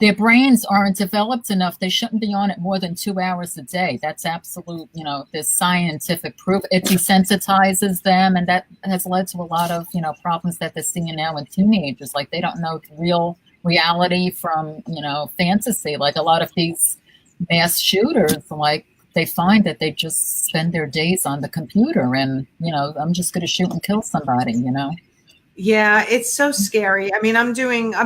Their brains aren't developed enough. They shouldn't be on it more than 2 hours a day. That's absolute, there's scientific proof. It desensitizes them, and that has led to a lot of, problems that they're seeing now in teenagers. Like they don't know real reality from, fantasy. Like a lot of these mass shooters, like they find that they just spend their days on the computer and, I'm just going to shoot and kill somebody, Yeah, it's so scary. I mean, I'm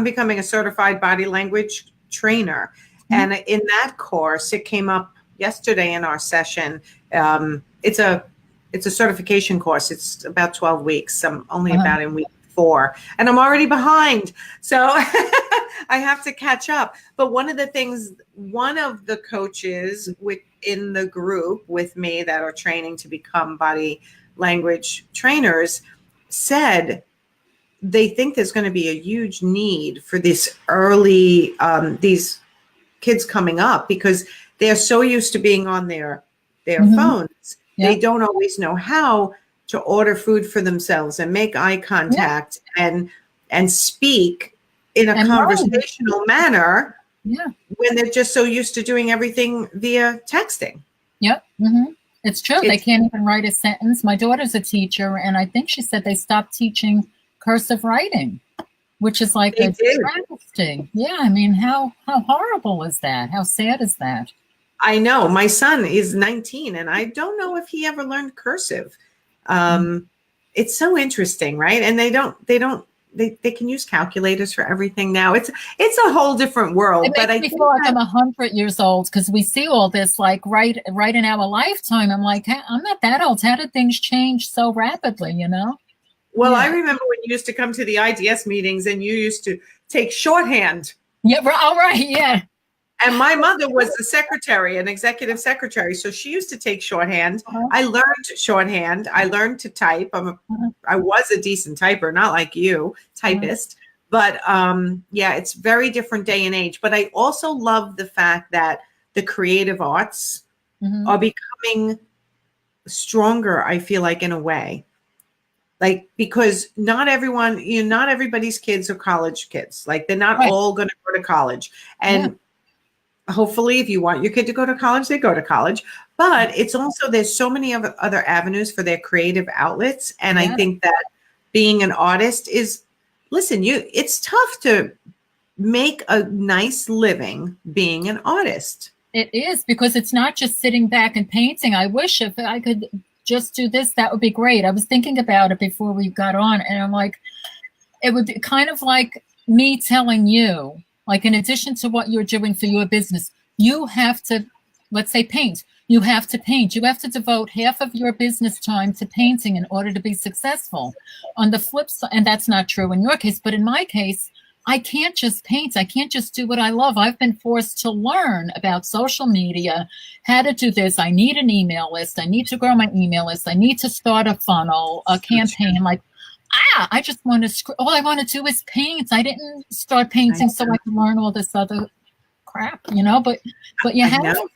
becoming a certified body language trainer. Mm-hmm. And in that course, it came up yesterday in our session. It's a certification course. It's about 12 weeks. I'm only about in week 4 and I'm already behind. So I have to catch up. But one of the coaches within the group with me that are training to become body language trainers said they think there's going to be a huge need for this early, these kids coming up, because they're so used to being on their phones. Yeah. They don't always know how to order food for themselves and make eye contact and speak in a conversational manner when they're just so used to doing everything via texting. Yep. Mm-hmm. It's true. They can't even write a sentence. My daughter's a teacher, and I think she said they stopped teaching cursive writing, which is like a travesty. Yeah, I mean, how horrible is that? How sad is that? I know. My son is 19, and I don't know if he ever learned cursive. It's so interesting, right? And they can use calculators for everything now. It's a whole different world. But I feel like I'm 100 years old, because we see all this like right in our lifetime. I'm like, I'm not that old. How did things change so rapidly, you know? Well, I remember when you used to come to the IDS meetings and you used to take shorthand. Yeah, all right, yeah. And my mother was the secretary, an executive secretary. So she used to take shorthand. I learned shorthand. I learned to type. I was a decent typer, not like you, typist. But it's very different day and age. But I also love the fact that the creative arts are becoming stronger, I feel like, in a way. Like, because not everyone, not everybody's kids are college kids. Like, they're not all going to go to college. And hopefully, if you want your kid to go to college, they go to college. But it's also, there's so many other avenues for their creative outlets. And I think that being an artist is, it's tough to make a nice living being an artist. It is, because it's not just sitting back and painting. I wish if I could just do this, that would be great. I was thinking about it before we got on, and I'm like, it would be kind of like me telling you, like, in addition to what you're doing for your business, you have to, let's say, paint. You have to paint. You have to devote half of your business time to painting in order to be successful. On the flip side, and that's not true in your case, but in my case, I can't just paint. I can't just do what I love. I've been forced to learn about social media, how to do this. I need an email list. I need to grow my email list. I need to start a funnel, a campaign. Like, I just want to, all I want to do is paint. I didn't start painting so I could learn all this other crap, but you have to.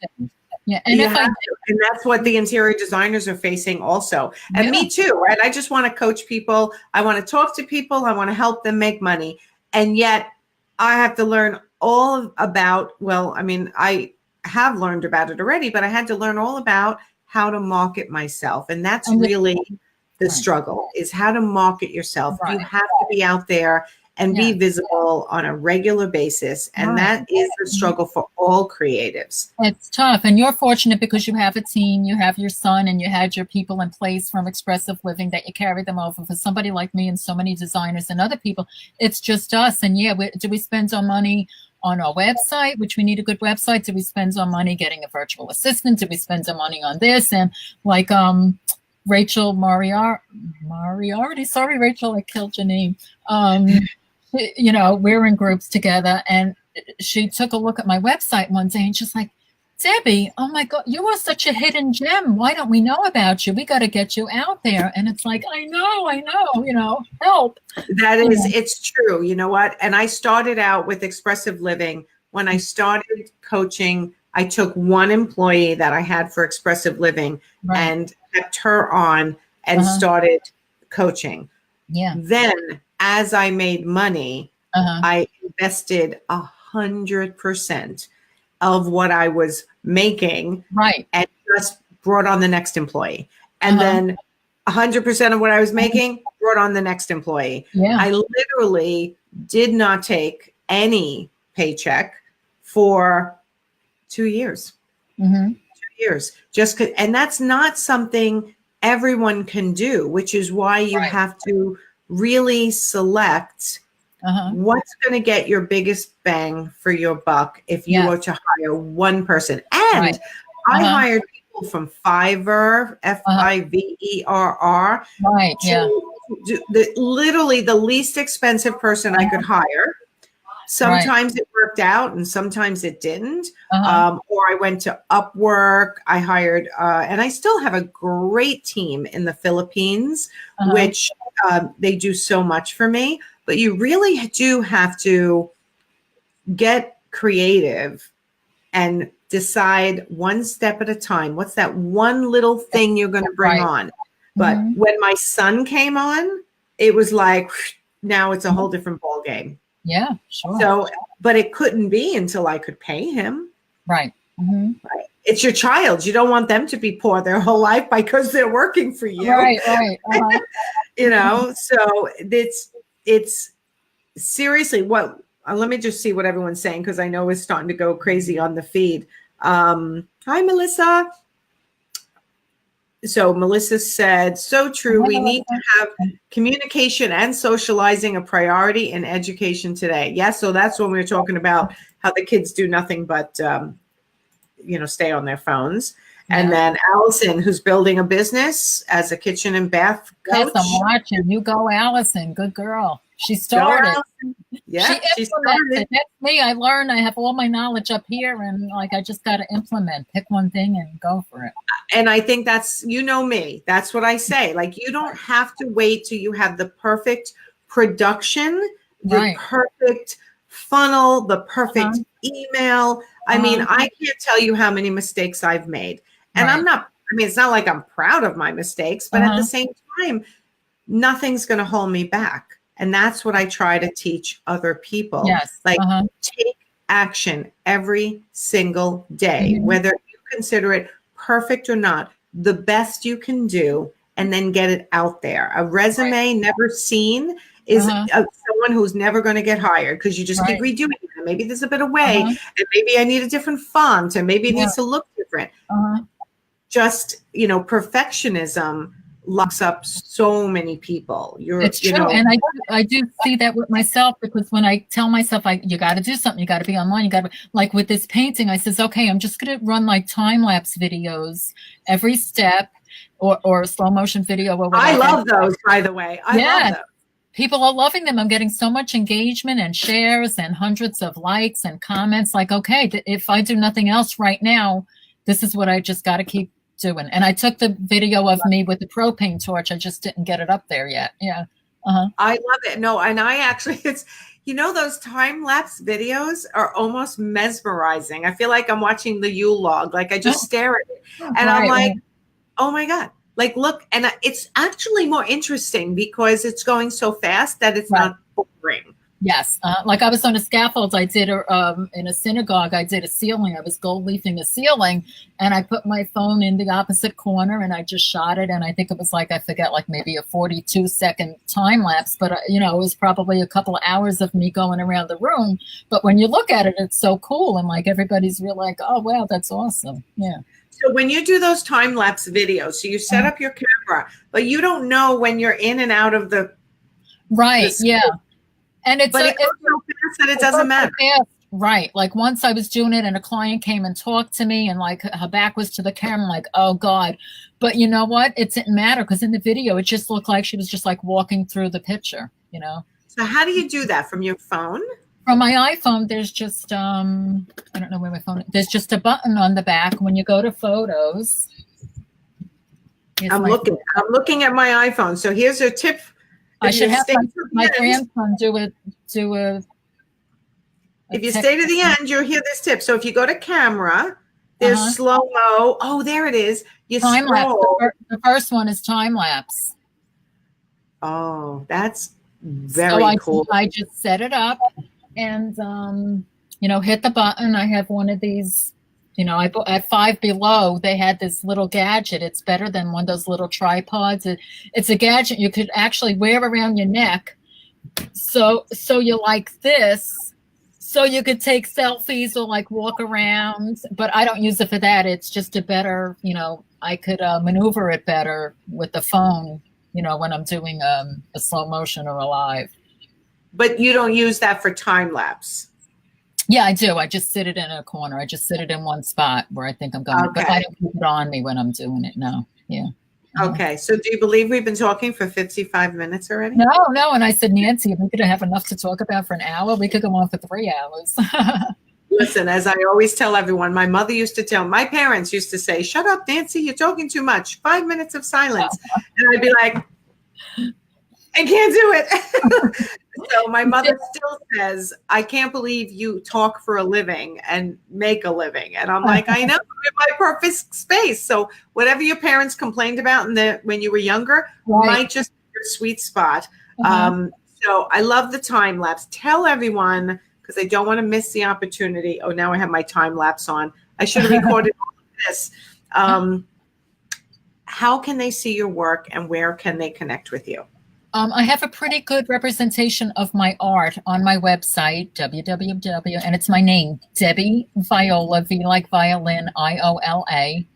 Yeah, and and that's what the interior designers are facing also. And me too, right? I just want to coach people. I want to talk to people. I want to help them make money. And yet I have to learn all about, I have learned about it already, but I had to learn all about how to market myself. And that's really the struggle, is how to market yourself. You have to be out there and be visible on a regular basis. And that is the struggle for all creatives. It's tough. And you're fortunate because you have a team, you have your son, and you had your people in place from Expressive Living that you carry them over. For somebody like me and so many designers and other people, it's just us. And do we spend our money on our website, which we need a good website? Do we spend our money getting a virtual assistant? Do we spend our money on this? And like Rachel Moriarty, sorry, Rachel, I killed your name. We're in groups together, and she took a look at my website one day and she's like, Debbie, oh my God, you are such a hidden gem. Why don't we know about you? We got to get you out there. And it's like, I know, help. That is, it's true. You know what? And I started out with Expressive Living. When I started coaching, I took one employee that I had for Expressive Living and kept her on and started coaching. Yeah. Then as I made money, I invested 100% of what I was making, and just brought on the next employee. And then 100% of what I was making, brought on the next employee. Yeah. I literally did not take any paycheck for 2 years. 2 years. And that's not something everyone can do, which is why you have to really select what's going to get your biggest bang for your buck if you were to hire one person. And I hired people from Fiverr, Fiverr, literally the least expensive person I could hire. Sometimes it worked out and sometimes it didn't. Or I went to Upwork. I hired, and I still have a great team in the Philippines, which they do so much for me, but you really do have to get creative and decide one step at a time. What's that one little thing you're going to bring on? But when my son came on, it was like, now it's a whole different ball game. Yeah, sure. So, but it couldn't be until I could pay him. Right. Right. It's your child. You don't want them to be poor their whole life because they're working for you. Right. You know, so it's seriously what, let me just see what everyone's saying, because I know it's starting to go crazy on the feed. Hi, Melissa. So Melissa said, so true. We need to have communication and socializing a priority in education today. Yes. So that's when we were talking about how the kids do nothing but, stay on their phones. And then Allison, who's building a business as a kitchen and bath coach. Yes, I'm watching. You go, Allison. Good girl. She started. Yeah, she started. That's me. I learned. I have all my knowledge up here, and I just got to implement. Pick one thing and go for it. And I think that's, me. That's what I say. Like, you don't have to wait till you have the perfect production, the perfect funnel, the perfect email. I mean, I can't tell you how many mistakes I've made. And it's not like I'm proud of my mistakes, but at the same time, nothing's going to hold me back. And that's what I try to teach other people. Yes. Take action every single day, whether you consider it perfect or not, the best you can do, and then get it out there. A resume never seen is someone who's never going to get hired, because you just keep redoing it. Maybe there's a better way, and maybe I need a different font, and maybe it needs to look different. Just, perfectionism locks up so many people. It's true. And I do see that with myself, because when I tell myself, you got to do something, you got to be online, you got to, like with this painting, I says, okay, I'm just going to run time-lapse videos every step, or a slow motion video. Or whatever. I love those, by the way. I love those. People are loving them. I'm getting so much engagement and shares and hundreds of likes and comments. Like, okay, if I do nothing else right now, this is what I just got to keep doing. And I took the video of me with the propane torch. I just didn't get it up there yet. Yeah. I love it. No, and I actually, it's, those time-lapse videos are almost mesmerizing. I feel like I'm watching the Yule log. Like, I just stare at it. And I'm like, oh my God. Like, look, and it's actually more interesting because it's going so fast that it's not boring. Yes. Like I was on a scaffold. I did in a synagogue. I did a ceiling. I was gold leafing a ceiling, and I put my phone in the opposite corner and I just shot it. And I think it was like maybe a 42-second time lapse, but it was probably a couple of hours of me going around the room. But when you look at it, it's so cool. And like, everybody's real like, oh, wow, that's awesome. Yeah. So when you do those time-lapse videos, so you set up your camera, but you don't know when you're in and out of the and it's so fast that it doesn't matter. Right. Like, once I was doing it and a client came and talked to me, and like her back was to the camera, like, oh God. But you know what? It didn't matter, because in the video, it just looked like she was just like walking through the picture, So how do you do that? From your phone? From my iPhone, there's just, I don't know where my phone is. There's just a button on the back when you go to photos. I'm looking at my iPhone. So here's a tip. I should have my grandson do a if you stay to the end, you'll hear this tip. So if you go to camera, there's slow-mo. Oh, there it is. You time scroll. Lapse. The first one is time lapse. Oh, that's very cool. I just set it up and, hit the button. I have one of these, at Five Below, they had this little gadget. It's better than one of those little tripods. It's a gadget you could actually wear around your neck. So you like this, so you could take selfies or like walk around, but I don't use it for that. It's just a better, I could maneuver it better with the phone, when I'm doing a slow motion or a live. But you don't use that for time lapse. Yeah, I do. I just sit it in a corner. I just sit it in one spot where I think I'm going. But I don't keep it on me when I'm doing it. No. Yeah. Okay. So do you believe we've been talking for 55 minutes already? No. And I said, Nancy, if we could have enough to talk about for an hour, we could go on for 3 hours. Listen, as I always tell everyone, my parents used to say, shut up, Nancy, you're talking too much. 5 minutes of silence. And I'd be like, I can't do it. So my mother still says, I can't believe you talk for a living and make a living. And I'm like, I know, I'm in my perfect space. So whatever your parents complained about when you were younger might just be your sweet spot. So I love the time lapse. Tell everyone, because I don't want to miss the opportunity. Oh, now I have my time lapse on. I should have recorded all of this. How can they see your work and where can they connect with you? I have a pretty good representation of my art on my website, www, and it's my name, Debbie Viola, V like violin, IOLA.com.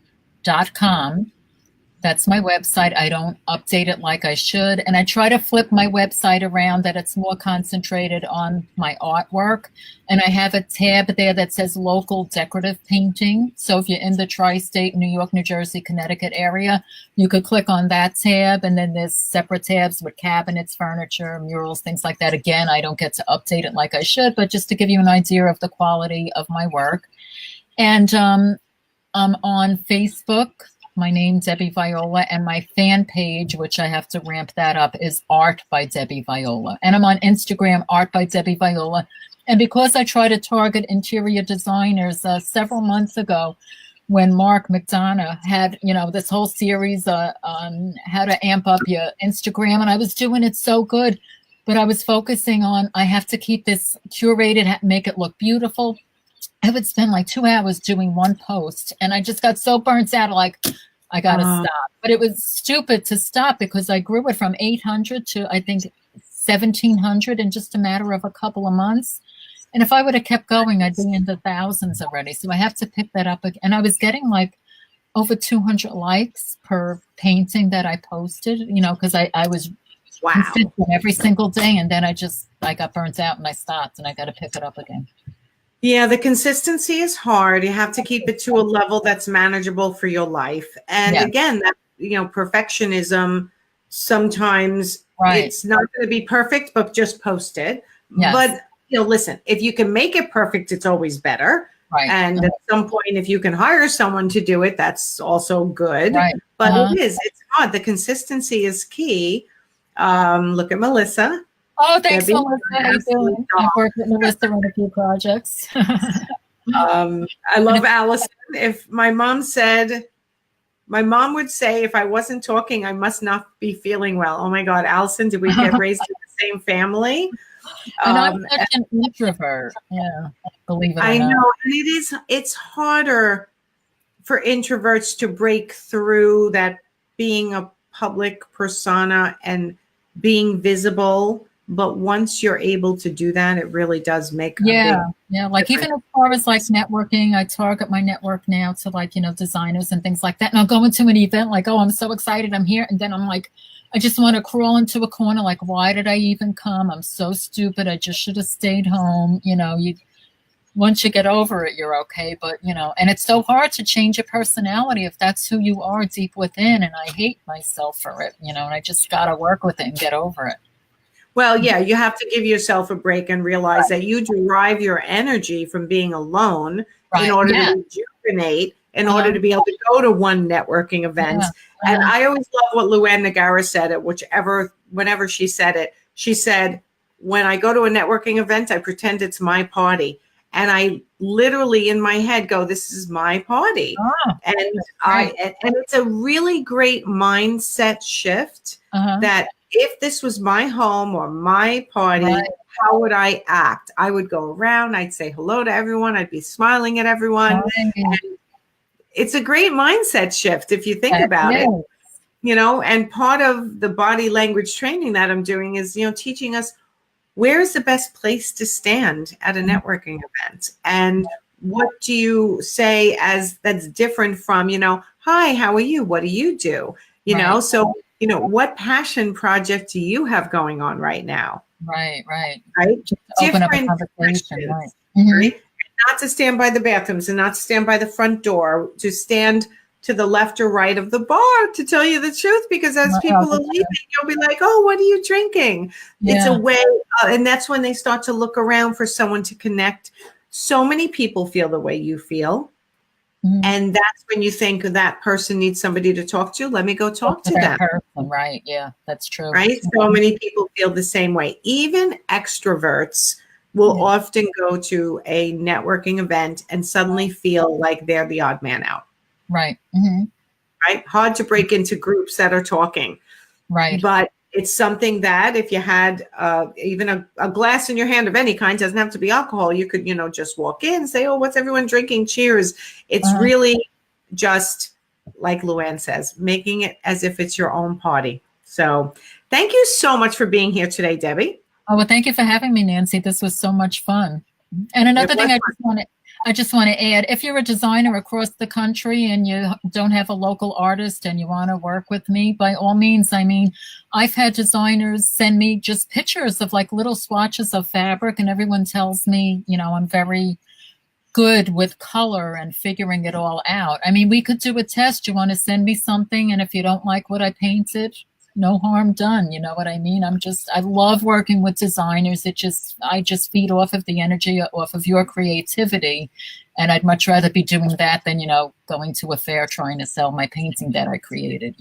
That's my website. I don't update it like I should. And I try to flip my website around that it's more concentrated on my artwork. And I have a tab there that says local decorative painting. So if you're in the tri-state, New York, New Jersey, Connecticut area, you could click on that tab. And then there's separate tabs with cabinets, furniture, murals, things like that. Again, I don't get to update it like I should, but just to give you an idea of the quality of my work. And I'm on Facebook. My name, Debbie Viola, and my fan page, which I have to ramp that up, is Art by Debbie Viola. And I'm on Instagram, Art by Debbie Viola. And because I try to target interior designers, several months ago, when Mark McDonough had, this whole series on how to amp up your Instagram, and I was doing it so good, but I was focusing on, I have to keep this curated, make it look beautiful. I would spend like 2 hours doing one post, and I just got so burnt out, like, I got to stop. But it was stupid to stop because I grew it from 800 to, I think, 1,700 in just a matter of a couple of months. And if I would have kept going, I'd be in the thousands already. So I have to pick that up again. And I was getting like over 200 likes per painting that I posted, because I was consistent every single day. And then I got burnt out and I stopped, and I got to pick it up again. Yeah, the consistency is hard. You have to keep it to a level that's manageable for your life. And again, that perfectionism, sometimes it's not going to be perfect, but just post it. Yes. But listen, if you can make it perfect, it's always better. Right. And at some point, if you can hire someone to do it, that's also good. Right. But it's hard. The consistency is key. Look at Melissa. Oh, thanks, Debbie. Melissa. How you doing? I've worked with Melissa on a few projects. I love Allison. If my mom would say, if I wasn't talking, I must not be feeling well. Oh my God, Allison, did we get raised in the same family? And I'm such an introvert. Yeah, believe it or not. I know, and it's harder for introverts to break through that being a public persona and being visible. But once you're able to do that, it really does make a big like difference. Even as far as like networking, I target my network now to like, designers and things like that. And I'll go into an event like, oh, I'm so excited, I'm here. And then I'm like, I just want to crawl into a corner. Like, why did I even come? I'm so stupid. I just should have stayed home. Once you get over it, you're okay. But, and it's so hard to change your personality if that's who you are deep within. And I hate myself for it, and I just got to work with it and get over it. Well, yeah, you have to give yourself a break and realize that you derive your energy from being alone in order to rejuvenate, in order to be able to go to one networking event. And I always love what Luann Nagara said whenever she said it. She said, when I go to a networking event, I pretend it's my party. And I literally in my head go, this is my party. And it's a really great mindset shift that if this was my home or my party, how would I act? I would go around, I'd say hello to everyone, I'd be smiling at everyone. And it's a great mindset shift if you think about it. And part of the body language training that I'm doing is, teaching us where is the best place to stand at a networking event? And what do you say that's different from, hi, how are you? What do you do? So what passion project do you have going on right now? Right. Just open up a conversation. Right? And not to stand by the bathrooms and not to stand by the front door, to stand to the left or right of the bar, to tell you the truth, because as people are leaving, you'll be like, oh, what are you drinking? It's a way, and that's when they start to look around for someone to connect. So many people feel the way you feel. And that's when you think that person needs somebody to talk to. Let me go talk to that them. person, right? Yeah, that's true. Right. So many people feel the same way. Even extroverts will often go to a networking event and suddenly feel like they're the odd man out. Right. Right. Hard to break into groups that are talking. Right. But it's something that if you had even a glass in your hand of any kind, doesn't have to be alcohol, you could, just walk in and say, oh, what's everyone drinking? Cheers. It's really just like Luann says, making it as if it's your own party. So thank you so much for being here today, Debbie. Oh, well, thank you for having me, Nancy. This was so much fun. And another thing I just want to add, if you're a designer across the country and you don't have a local artist and you want to work with me, by all means. I mean, I've had designers send me just pictures of like little swatches of fabric, and everyone tells me, I'm very good with color and figuring it all out. I mean, we could do a test. You want to send me something, and if you don't like what I painted, no harm done. You know what I mean? I love working with designers. I just feed off of the energy, off of your creativity. And I'd much rather be doing that than, going to a fair trying to sell my painting that I created,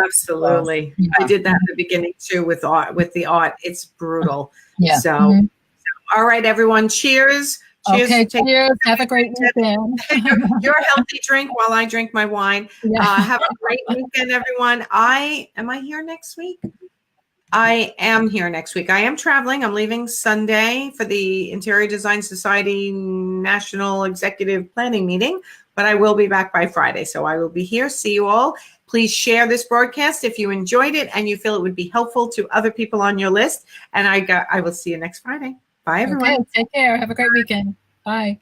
Absolutely. So, I did that in the beginning too with the art. It's brutal. Yeah. So, all right, everyone. Cheers. Cheers. Okay, cheers. Have a great weekend. Your healthy drink while I drink my wine. Yeah. Have a great weekend, everyone. Am I here next week? I am here next week. I am traveling. I'm leaving Sunday for the Interior Design Society National Executive Planning meeting, but I will be back by Friday. So I will be here. See you all. Please share this broadcast if you enjoyed it and you feel it would be helpful to other people on your list. And I will see you next Friday. Bye, everyone. Okay, take care. Have a great weekend. Bye.